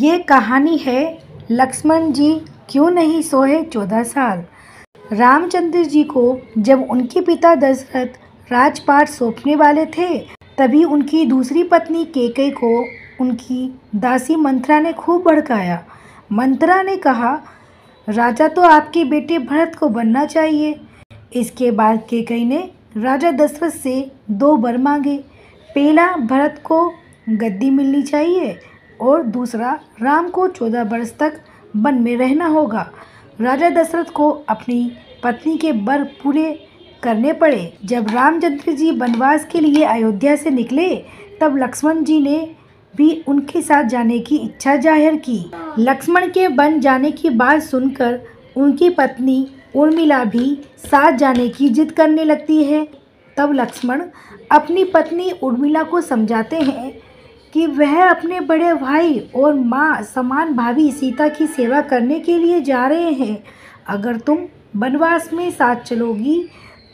ये कहानी है लक्ष्मण जी क्यों नहीं सोए 14 साल। रामचंद्र जी को जब उनके पिता दशरथ राजपाट सौंपने वाले थे, तभी उनकी दूसरी पत्नी कैकेयी को उनकी दासी मंथरा ने खूब भड़काया। मंथरा ने कहा, राजा तो आपके बेटे भरत को बनना चाहिए। इसके बाद कैकेयी ने राजा दशरथ से 2 वर मांगे। पहला, भरत को गद्दी मिलनी चाहिए और दूसरा, राम को 14 वर्ष तक वन में रहना होगा। राजा दशरथ को अपनी पत्नी के वर पूरे करने पड़े। जब रामचंद्र जी वनवास के लिए अयोध्या से निकले, तब लक्ष्मण जी ने भी उनके साथ जाने की इच्छा जाहिर की। लक्ष्मण के वन जाने की बात सुनकर उनकी पत्नी उर्मिला भी साथ जाने की जिद करने लगती है। तब लक्ष्मण अपनी पत्नी उर्मिला को समझाते हैं कि वह अपने बड़े भाई और माँ समान भाभी सीता की सेवा करने के लिए जा रहे हैं। अगर तुम वनवास में साथ चलोगी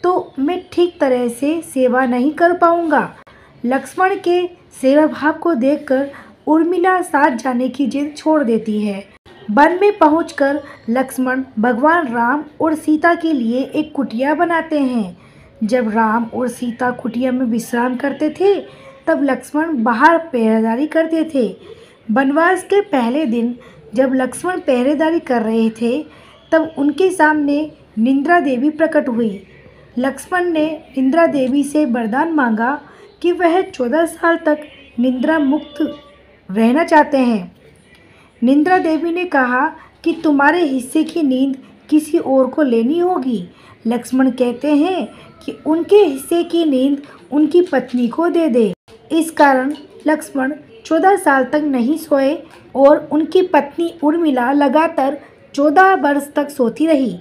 तो मैं ठीक तरह से सेवा नहीं कर पाऊंगा। लक्ष्मण के सेवा भाव को देखकर उर्मिला साथ जाने की जिद छोड़ देती है। वन में पहुंचकर लक्ष्मण भगवान राम और सीता के लिए एक कुटिया बनाते हैं। जब राम और सीता कुटिया में विश्राम करते थे, तब लक्ष्मण बाहर पहरेदारी करते थे। वनवास के पहले दिन जब लक्ष्मण पहरेदारी कर रहे थे, तब उनके सामने निद्रा देवी प्रकट हुई। लक्ष्मण ने निद्रा देवी से वरदान मांगा कि वह 14 साल तक निद्रा मुक्त रहना चाहते हैं। निद्रा देवी ने कहा कि तुम्हारे हिस्से की नींद किसी और को लेनी होगी। लक्ष्मण कहते हैं कि उनके हिस्से की नींद उनकी पत्नी को दे दे। इस कारण लक्ष्मण 14 साल तक नहीं सोए और उनकी पत्नी उर्मिला लगातार 14 वर्ष तक सोती रही।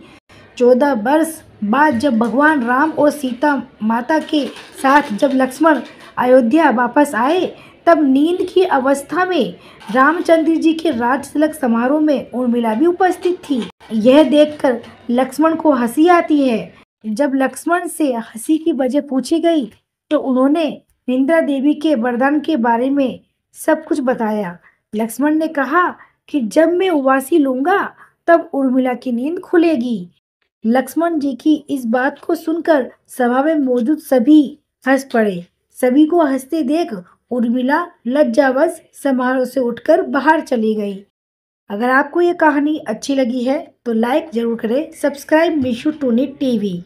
14 वर्ष बाद जब भगवान राम और सीता माता के साथ जब लक्ष्मण अयोध्या वापस आए, तब नींद की अवस्था में रामचंद्र जी के राज तिलक समारोह में उर्मिला भी उपस्थित थी। यह देखकर लक्ष्मण को हंसी आती है। जब लक्ष्मण से हंसी की वजह पूछी गई, तो उन्होंने निद्रा देवी के वरदान के बारे में सब कुछ बताया। लक्ष्मण ने कहा कि जब मैं उवासी लूंगा, तब उर्मिला की नींद खुलेगी। लक्ष्मण जी की इस बात को सुनकर सभा में मौजूद सभी हंस पड़े। सभी को हंसते देख उर्मिला लज्जावश समारोह से उठकर बाहर चली गई। अगर आपको ये कहानी अच्छी लगी है तो लाइक जरूर करें। Subscribe Mishu Tuni TV.